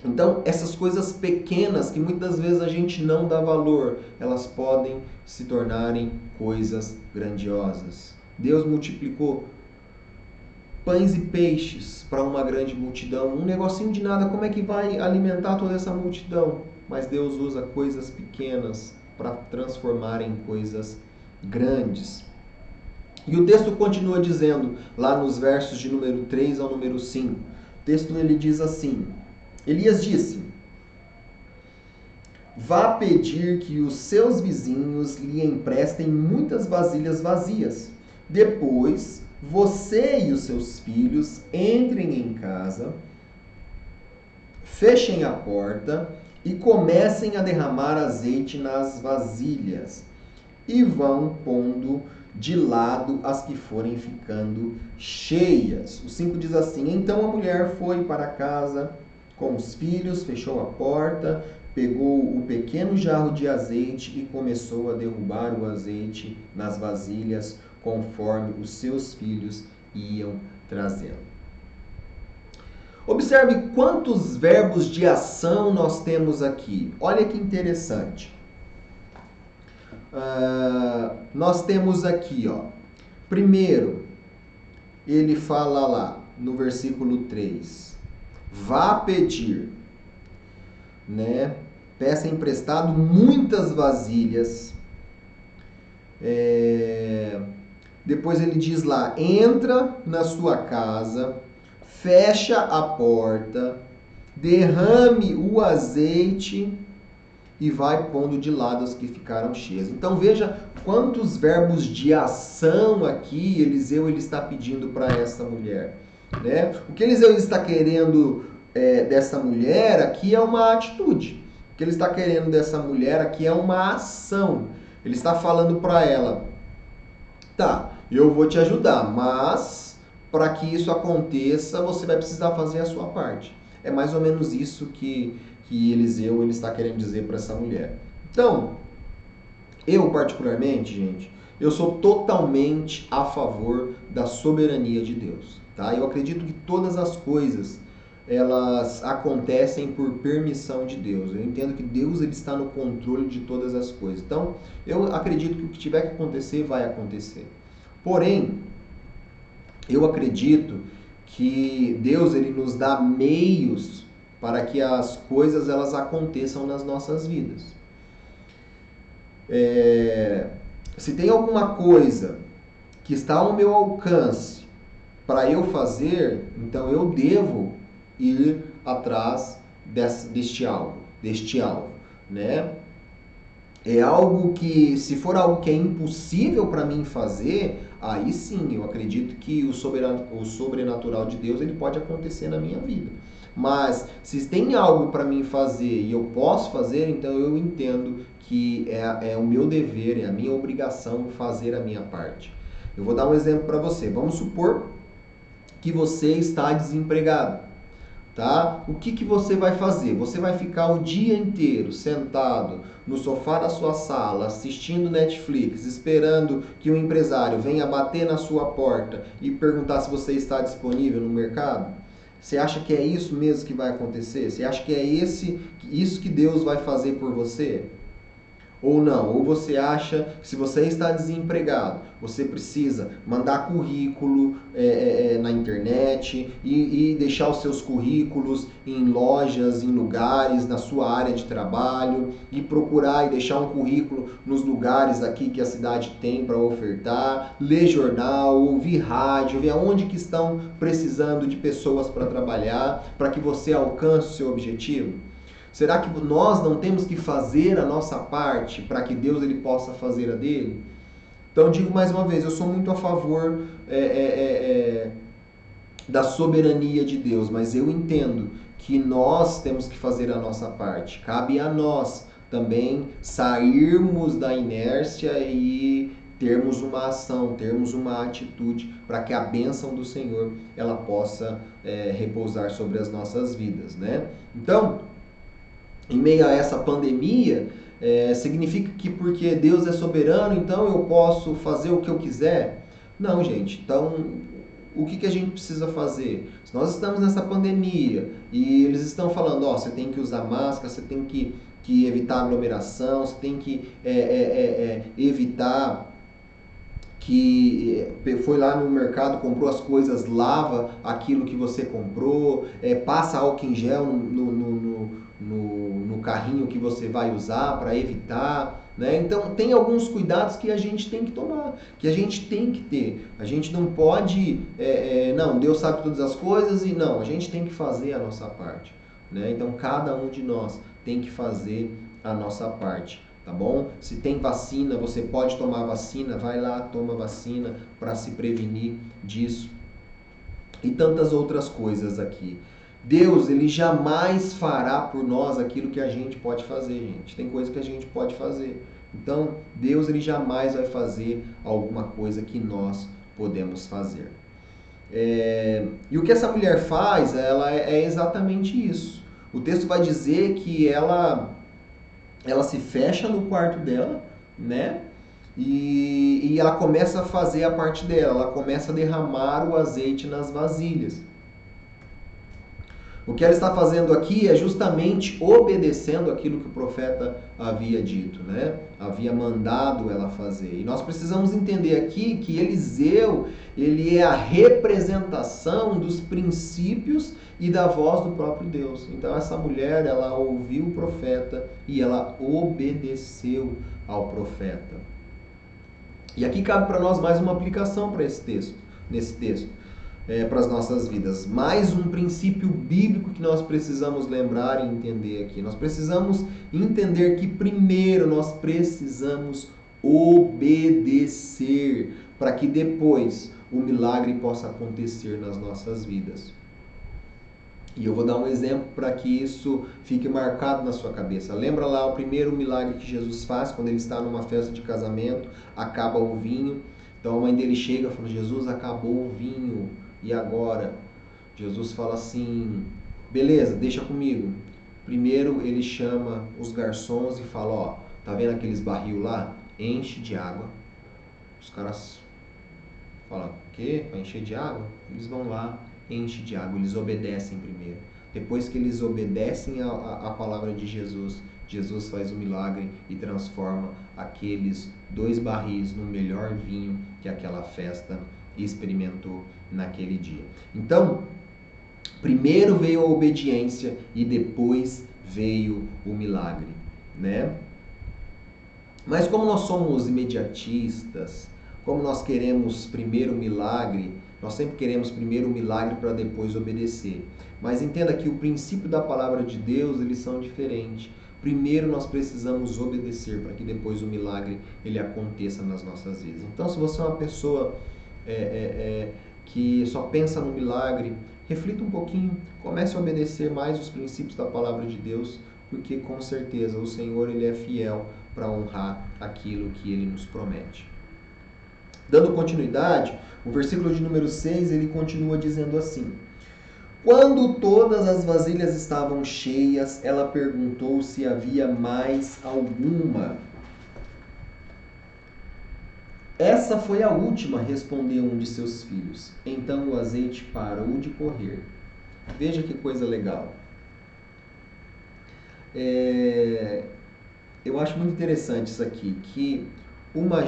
[SPEAKER 1] Então, essas coisas pequenas que muitas vezes a gente não dá valor, elas podem se tornarem coisas grandiosas. Deus multiplicou pães e peixes para uma grande multidão. Um negocinho de nada, como é que vai alimentar toda essa multidão? Mas Deus usa coisas pequenas para transformar em coisas grandes. E o texto continua dizendo, lá nos versos de número 3 ao número 5. O texto ele diz assim: Elias disse: Vá pedir que os seus vizinhos lhe emprestem muitas vasilhas vazias. Depois, você e os seus filhos entrem em casa, fechem a porta e comecem a derramar azeite nas vasilhas. E vão pondo de lado as que forem ficando cheias. O 5 diz assim: Então a mulher foi para casa com os filhos, fechou a porta, pegou o pequeno jarro de azeite e começou a derrubar o azeite nas vasilhas, conforme os seus filhos iam trazendo. Observe quantos verbos de ação nós temos aqui. Olha que interessante. Nós temos aqui, ó. Primeiro, ele fala lá no versículo 3: Vá pedir, né? Peça emprestado muitas vasilhas. Depois ele diz lá: entra na sua casa, fecha a porta, derrame o azeite e vai pondo de lado as que ficaram cheias. Então veja quantos verbos de ação aqui Eliseu ele está pedindo para essa mulher, né? O que Eliseu está querendo dessa mulher aqui é uma atitude. O que ele está querendo dessa mulher aqui é uma ação. Ele está falando para ela: tá, eu vou te ajudar, mas para que isso aconteça, você vai precisar fazer a sua parte. É mais ou menos isso que Eliseu ele está querendo dizer para essa mulher. Então, eu particularmente, gente, eu sou totalmente a favor da soberania de Deus, tá? Eu acredito que todas as coisas elas acontecem por permissão de Deus. Eu entendo que Deus ele está no controle de todas as coisas. Então, eu acredito que o que tiver que acontecer vai acontecer. Porém, eu acredito que Deus ele nos dá meios para que as coisas elas aconteçam nas nossas vidas. Se tem alguma coisa que está ao meu alcance para eu fazer, então eu devo ir atrás deste alvo, né? É algo que, se for algo que é impossível para mim fazer, aí sim, eu acredito que o sobrenatural de Deus ele pode acontecer na minha vida. Mas se tem algo para mim fazer e eu posso fazer, então eu entendo que é o meu dever, é a minha obrigação fazer a minha parte. Eu vou dar um exemplo para você. Vamos supor que você está desempregado. Tá? O que você vai fazer? Você vai ficar o dia inteiro sentado no sofá da sua sala, assistindo Netflix, esperando que o empresário venha bater na sua porta e perguntar se você está disponível no mercado? Você acha que é isso mesmo que vai acontecer? Você acha que é isso que Deus vai fazer por você? Ou não? Ou você acha que se você está desempregado, você precisa mandar currículo na internet e deixar os seus currículos em lojas, em lugares, na sua área de trabalho e procurar e deixar um currículo nos lugares aqui que a cidade tem para ofertar, ler jornal, ouvir rádio, ver aonde que estão precisando de pessoas para trabalhar, para que você alcance o seu objetivo? Será que nós não temos que fazer a nossa parte para que Deus ele possa fazer a dele? Então, digo mais uma vez, eu sou muito a favor da soberania de Deus, mas eu entendo que nós temos que fazer a nossa parte. Cabe a nós também sairmos da inércia e termos uma ação, termos uma atitude para que a bênção do Senhor ela possa repousar sobre as nossas vidas, né? Então, em meio a essa pandemia, Significa que porque Deus é soberano, então eu posso fazer o que eu quiser? Não, gente. Então, o que a gente precisa fazer? Se nós estamos nessa pandemia e eles estão falando, ó, você tem que usar máscara, você tem que evitar aglomeração, você tem que evitar que foi lá no mercado, comprou as coisas, lava aquilo que você comprou, passa álcool em gel no carrinho que você vai usar para evitar, né? Então tem alguns cuidados que a gente tem que tomar, que a gente tem que ter. A gente não pode, não, Deus sabe todas as coisas e não, a gente tem que fazer a nossa parte, né? Então cada um de nós tem que fazer a nossa parte. Tá bom? Se tem vacina, você pode tomar vacina, vai lá, toma vacina para se prevenir disso. E tantas outras coisas aqui. Deus, ele jamais fará por nós aquilo que a gente pode fazer, gente. Tem coisa que a gente pode fazer. Então, Deus, ele jamais vai fazer alguma coisa que nós podemos fazer. E o que essa mulher faz, ela é exatamente isso. O texto vai dizer que ela se fecha no quarto dela, né? E ela começa a fazer a parte dela, ela começa a derramar o azeite nas vasilhas. O que ela está fazendo aqui é justamente obedecendo aquilo que o profeta havia dito, né? Havia mandado ela fazer. E nós precisamos entender aqui que Eliseu, ele é a representação dos princípios e da voz do próprio Deus. Então essa mulher, ela ouviu o profeta e ela obedeceu ao profeta. E aqui cabe para nós mais uma aplicação para esse texto, nesse texto. Para as nossas vidas. Mais um princípio bíblico que nós precisamos lembrar e entender aqui. Nós precisamos entender que primeiro nós precisamos obedecer para que depois o milagre possa acontecer nas nossas vidas. E eu vou dar um exemplo para que isso fique marcado na sua cabeça. Lembra lá o primeiro milagre que Jesus faz quando ele está numa festa de casamento, acaba o vinho. Então a mãe dele chega e fala, Jesus, acabou o vinho. E agora? Jesus fala assim, beleza, deixa comigo. Primeiro ele chama os garçons e fala, ó, tá vendo aqueles barril lá? Enche de água. Os caras falam, o quê? Vai encher de água? Eles vão lá, enche de água, eles obedecem primeiro. Depois que eles obedecem a palavra de Jesus, Jesus faz o milagre e transforma aqueles 2 barris no melhor vinho que aquela festa experimentou naquele dia. Então, primeiro veio a obediência e depois veio o milagre, né? Mas como nós somos imediatistas, como nós queremos primeiro o milagre, nós sempre queremos primeiro o milagre para depois obedecer. Mas entenda que o princípio da palavra de Deus, eles são diferentes. Primeiro nós precisamos obedecer para que depois o milagre ele aconteça nas nossas vidas. Então, se você é uma pessoa que só pensa no milagre, reflita um pouquinho, comece a obedecer mais os princípios da palavra de Deus, porque com certeza o Senhor ele é fiel para honrar aquilo que ele nos promete. Dando continuidade, o versículo de número 6, ele continua dizendo assim: quando todas as vasilhas estavam cheias, ela perguntou se havia mais alguma. Essa foi a última, respondeu um de seus filhos. Então o azeite parou de correr. Veja que coisa legal. Eu acho muito interessante isso aqui, que uma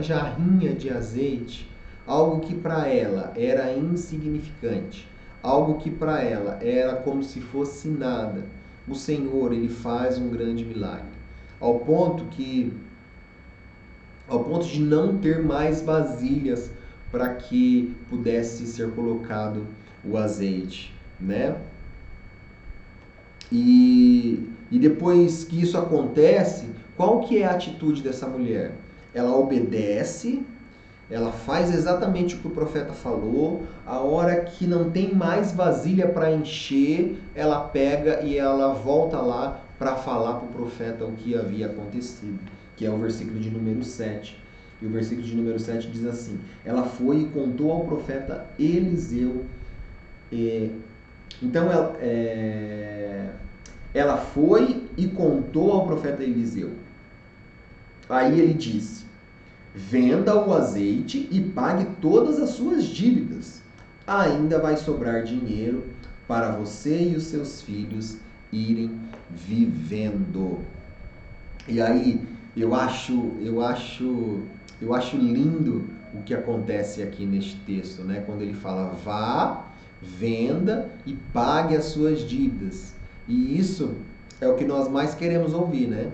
[SPEAKER 1] jarrinha de azeite, algo que para ela era insignificante, algo que para ela era como se fosse nada, o Senhor ele faz um grande milagre, ao ponto de não ter mais vasilhas para que pudesse ser colocado o azeite, né? E depois que isso acontece, qual que é a atitude dessa mulher? Ela obedece, ela faz exatamente o que o profeta falou. A hora que não tem mais vasilha para encher, ela pega e ela volta lá para falar para o profeta o que havia acontecido, que é o versículo de número 7. E o versículo de número 7 diz assim: ela foi e contou ao profeta Eliseu. Então ela foi e contou ao profeta Eliseu. Aí ele disse: venda o azeite e pague todas as suas dívidas. Ainda vai sobrar dinheiro para você e os seus filhos irem vivendo. E aí eu acho lindo o que acontece aqui neste texto, né? Quando ele fala: vá, venda e pague as suas dívidas. E isso é o que nós mais queremos ouvir, né?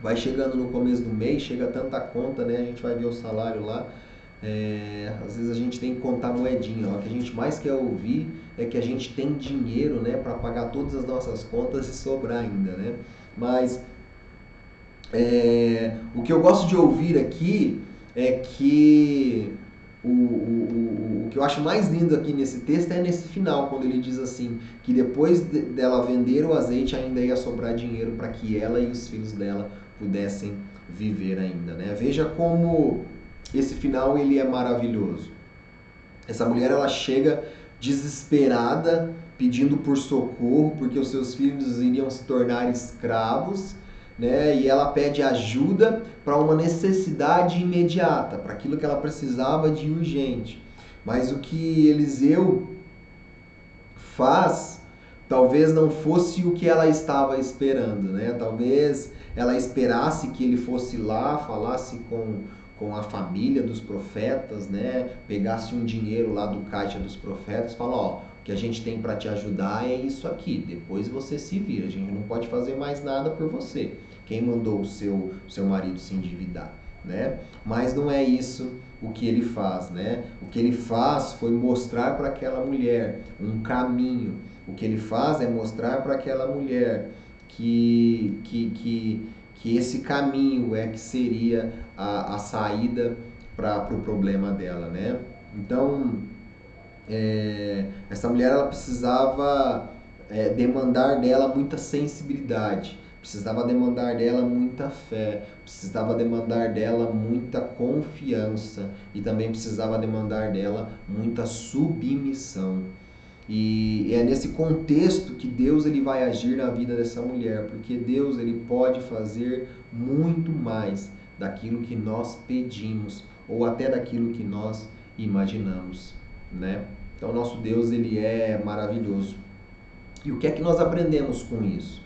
[SPEAKER 1] Vai chegando no começo do mês, chega tanta conta, né? A gente vai ver o salário lá. Às vezes a gente tem que contar moedinha. Ó. O que a gente mais quer ouvir é que a gente tem dinheiro, né, para pagar todas as nossas contas e sobrar ainda, né? Mas o que eu gosto de ouvir aqui é que o que eu acho mais lindo aqui nesse texto é nesse final, quando ele diz assim, que depois dela vender o azeite ainda ia sobrar dinheiro para que ela e os filhos dela pudessem viver ainda, né? Veja como esse final ele é maravilhoso. Essa mulher ela chega desesperada, pedindo por socorro, porque os seus filhos iriam se tornar escravos, né? E ela pede ajuda para uma necessidade imediata, para aquilo que ela precisava de urgente. Mas o que Eliseu faz talvez não fosse o que ela estava esperando, né? Talvez ela esperasse que ele fosse lá, falasse com a família dos profetas, né? Pegasse um dinheiro lá do caixa dos profetas, fala, ó, o que a gente tem para te ajudar é isso aqui, depois você se vira, a gente não pode fazer mais nada por você. Quem mandou o seu marido se endividar, né? Mas não é isso o que ele faz, né? O que ele faz foi mostrar para aquela mulher um caminho. O que ele faz é mostrar para aquela mulher que esse caminho é que seria a saída para o problema dela, né? Então, essa mulher ela precisava demandar dela muita sensibilidade, precisava demandar dela muita fé, precisava demandar dela muita confiança e também precisava demandar dela muita submissão. E é nesse contexto que Deus ele vai agir na vida dessa mulher, porque Deus ele pode fazer muito mais daquilo que nós pedimos ou até daquilo que nós imaginamos, né? Então nosso Deus ele é maravilhoso. E o que é que nós aprendemos com isso?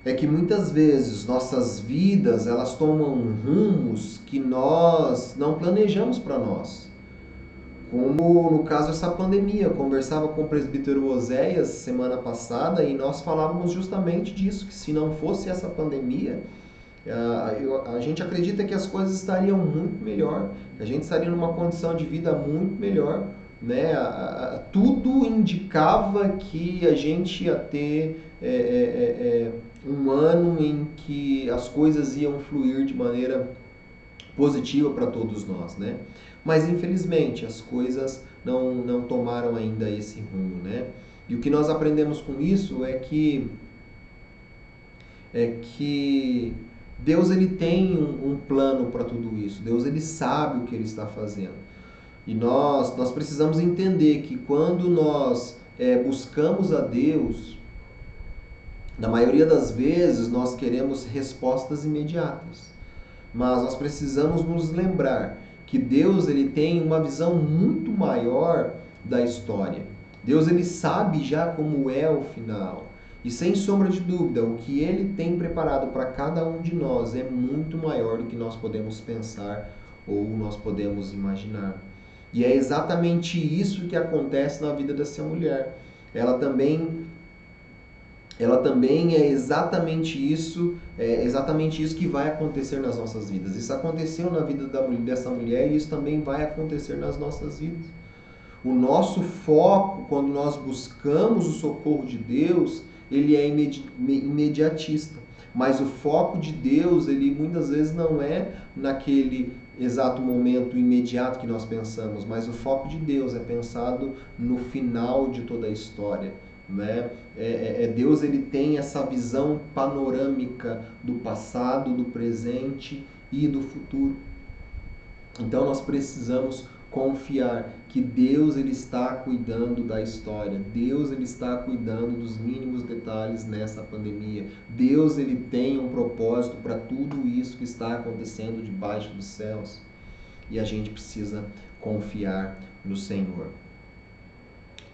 [SPEAKER 1] É que muitas vezes nossas vidas elas tomam rumos que nós não planejamos para nós. Como no caso essa pandemia, eu conversava com o presbítero Oséias semana passada e nós falávamos justamente disso, que se não fosse essa pandemia, a gente acredita que as coisas estariam muito melhor, que a gente estaria numa condição de vida muito melhor, né? Tudo indicava que a gente ia ter um ano em que as coisas iam fluir de maneira positiva para todos nós, né? Mas infelizmente as coisas não tomaram ainda esse rumo, né? E o que nós aprendemos com isso é que Deus ele tem um plano para tudo isso. Deus ele sabe o que ele está fazendo. E nós precisamos entender que quando nós buscamos a Deus, na maioria das vezes nós queremos respostas imediatas. Mas nós precisamos nos lembrar que Deus ele tem uma visão muito maior da história. Deus ele sabe já como é o final. E sem sombra de dúvida, o que ele tem preparado para cada um de nós é muito maior do que nós podemos pensar ou nós podemos imaginar. E é exatamente isso que acontece na vida dessa mulher. Ela também é exatamente isso que vai acontecer nas nossas vidas. Isso aconteceu na vida dessa mulher e isso também vai acontecer nas nossas vidas. O nosso foco, quando nós buscamos o socorro de Deus, ele é imediatista. Mas o foco de Deus, ele muitas vezes não é naquele exato momento imediato que nós pensamos, mas o foco de Deus é pensado no final de toda a história. Né? Deus ele tem essa visão panorâmica do passado, do presente e do futuro. Então nós precisamos confiar que Deus ele está cuidando da história. Deus ele está cuidando dos mínimos detalhes nessa pandemia. Deus ele tem um propósito para tudo isso que está acontecendo debaixo dos céus. E a gente precisa confiar no Senhor.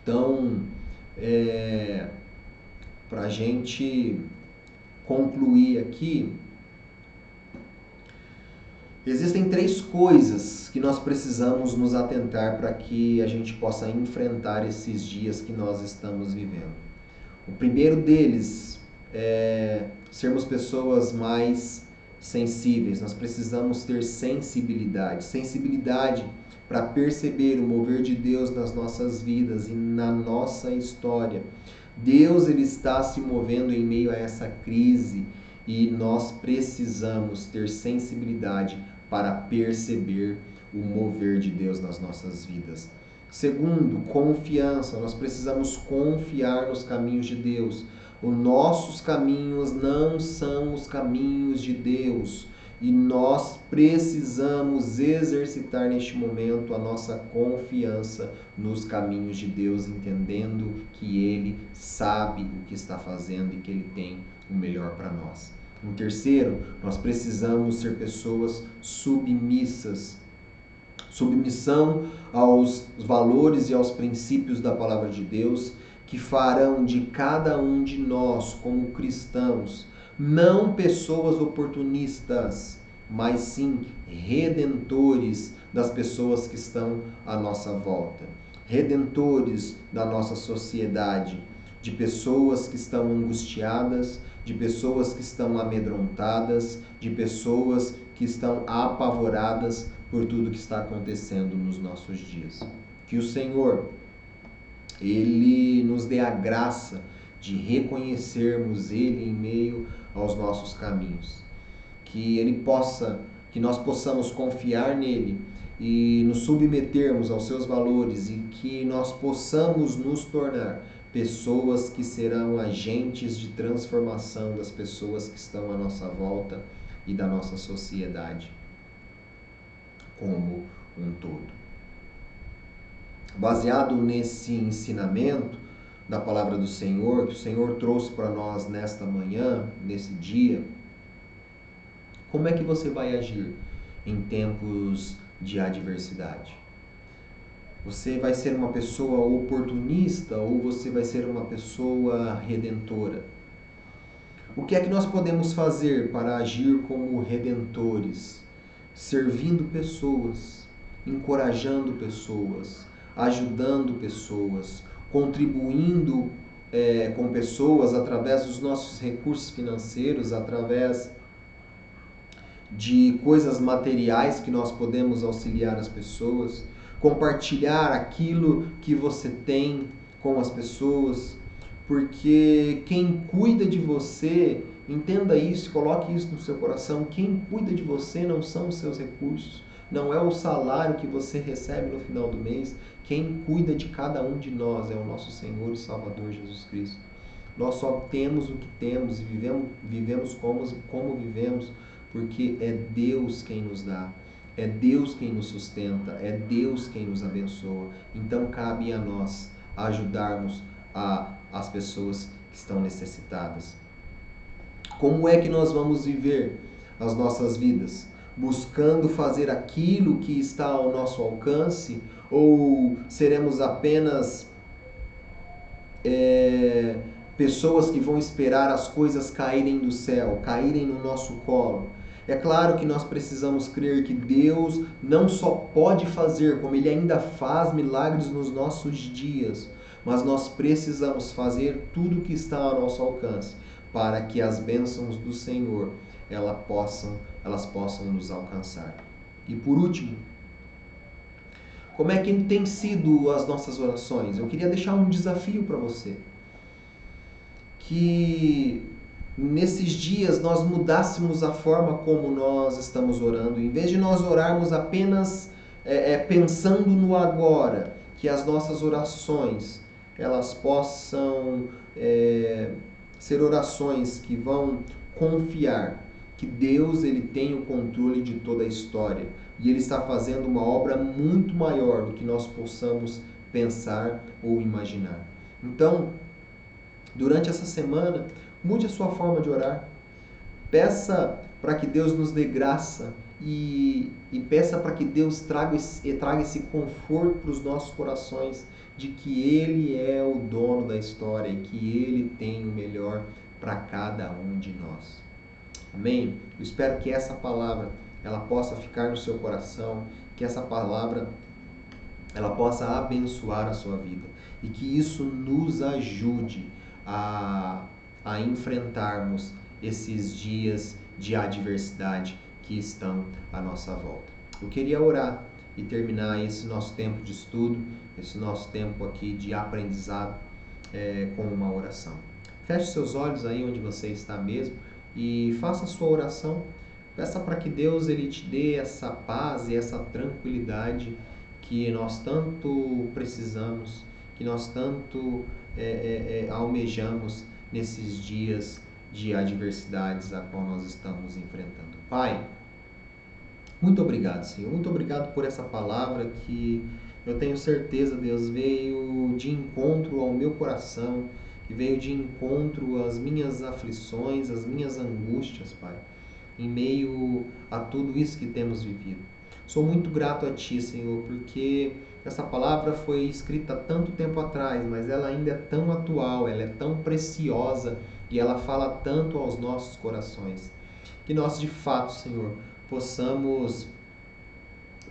[SPEAKER 1] Então, para a gente concluir aqui, existem 3 coisas que nós precisamos nos atentar para que a gente possa enfrentar esses dias que nós estamos vivendo. O primeiro deles é sermos pessoas mais sensíveis. Nós precisamos ter sensibilidade. Sensibilidade para perceber o mover de Deus nas nossas vidas e na nossa história. Deus ele está se movendo em meio a essa crise e nós precisamos ter sensibilidade para perceber o mover de Deus nas nossas vidas. Segundo, confiança. Nós precisamos confiar nos caminhos de Deus. Os nossos caminhos não são os caminhos de Deus. E nós precisamos exercitar neste momento a nossa confiança nos caminhos de Deus, entendendo que Ele sabe o que está fazendo e que Ele tem o melhor para nós. Em terceiro, nós precisamos ser pessoas submissas. Submissão aos valores e aos princípios da palavra de Deus, que farão de cada um de nós, como cristãos, não pessoas oportunistas, mas sim redentores das pessoas que estão à nossa volta. Redentores da nossa sociedade, de pessoas que estão angustiadas, de pessoas que estão amedrontadas, de pessoas que estão apavoradas por tudo que está acontecendo nos nossos dias. Que o Senhor, Ele nos dê a graça de reconhecermos Ele em meio aos nossos caminhos. Que nós possamos confiar nele e nos submetermos aos seus valores e que nós possamos nos tornar pessoas que serão agentes de transformação das pessoas que estão à nossa volta e da nossa sociedade como um todo. Baseado nesse ensinamento da palavra do Senhor, que o Senhor trouxe para nós nesta manhã, nesse dia, como é que você vai agir em tempos de adversidade? Você vai ser uma pessoa oportunista ou você vai ser uma pessoa redentora? O que é que nós podemos fazer para agir como redentores? Servindo pessoas, encorajando pessoas, ajudando pessoas, contribuindo com pessoas através dos nossos recursos financeiros, através de coisas materiais que nós podemos auxiliar as pessoas, compartilhar aquilo que você tem com as pessoas, porque quem cuida de você, entenda isso, coloque isso no seu coração, quem cuida de você não são os seus recursos, não é o salário que você recebe no final do mês, quem cuida de cada um de nós é o nosso Senhor e Salvador Jesus Cristo. Nós só temos o que temos e vivemos como vivemos, porque é Deus quem nos dá, é Deus quem nos sustenta, é Deus quem nos abençoa. Então cabe a nós ajudarmos as pessoas que estão necessitadas. Como é que nós vamos viver as nossas vidas? Buscando fazer aquilo que está ao nosso alcance? Ou seremos apenas pessoas que vão esperar as coisas caírem do céu, caírem no nosso colo? É claro que nós precisamos crer que Deus não só pode fazer, como Ele ainda faz milagres nos nossos dias, mas nós precisamos fazer tudo o que está ao nosso alcance para que as bênçãos do Senhor elas possam nos alcançar. E por último, como é que tem sido as nossas orações? Eu queria deixar um desafio para você. Que nesses dias nós mudássemos a forma como nós estamos orando. Em vez de nós orarmos apenas pensando no agora, que as nossas orações elas possam ser orações que vão confiar que Deus ele tem o controle de toda a história, e Ele está fazendo uma obra muito maior do que nós possamos pensar ou imaginar. Então, durante essa semana, mude a sua forma de orar. Peça para que Deus nos dê graça e peça para que Deus traga esse conforto para os nossos corações de que Ele é o dono da história e que Ele tem o melhor para cada um de nós. Amém? Eu espero que essa palavra ela possa ficar no seu coração, que essa palavra ela possa abençoar a sua vida e que isso nos ajude a enfrentarmos esses dias de adversidade que estão à nossa volta. Eu queria orar e terminar esse nosso tempo de estudo, esse nosso tempo aqui de aprendizado com uma oração. Feche seus olhos aí onde você está mesmo e faça a sua oração. Peça para que Deus ele te dê essa paz e essa tranquilidade que nós tanto precisamos, que nós tanto almejamos nesses dias de adversidades a qual nós estamos enfrentando. Pai, muito obrigado, Senhor. Muito obrigado por essa palavra que eu tenho certeza, Deus, veio de encontro ao meu coração, que veio de encontro às minhas aflições, às minhas angústias, Pai, em meio a tudo isso que temos vivido. Sou muito grato a Ti, Senhor, porque essa palavra foi escrita há tanto tempo atrás, mas ela ainda é tão atual, ela é tão preciosa e ela fala tanto aos nossos corações. Que nós, de fato, Senhor, possamos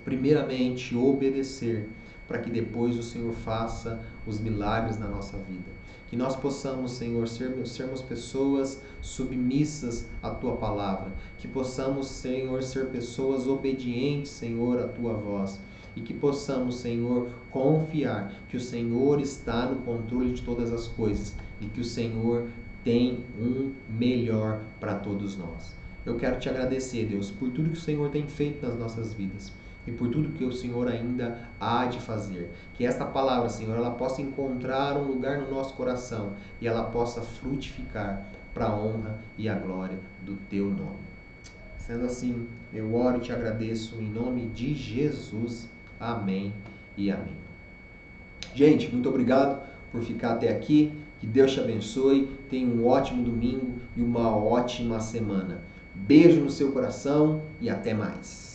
[SPEAKER 1] primeiramente obedecer, para que depois o Senhor faça os milagres na nossa vida. Que nós possamos, Senhor, sermos pessoas submissas à Tua palavra. Que possamos, Senhor, ser pessoas obedientes, Senhor, à Tua voz. E que possamos, Senhor, confiar que o Senhor está no controle de todas as coisas e que o Senhor tem um melhor para todos nós. Eu quero Te agradecer, Deus, por tudo que o Senhor tem feito nas nossas vidas e por tudo que o Senhor ainda há de fazer. Que esta palavra, Senhor, ela possa encontrar um lugar no nosso coração e ela possa frutificar para a honra e a glória do Teu nome. Sendo assim, eu oro e Te agradeço em nome de Jesus. Amém e amém. Gente, muito obrigado por ficar até aqui. Que Deus te abençoe. Tenha um ótimo domingo e uma ótima semana. Beijo no seu coração e até mais.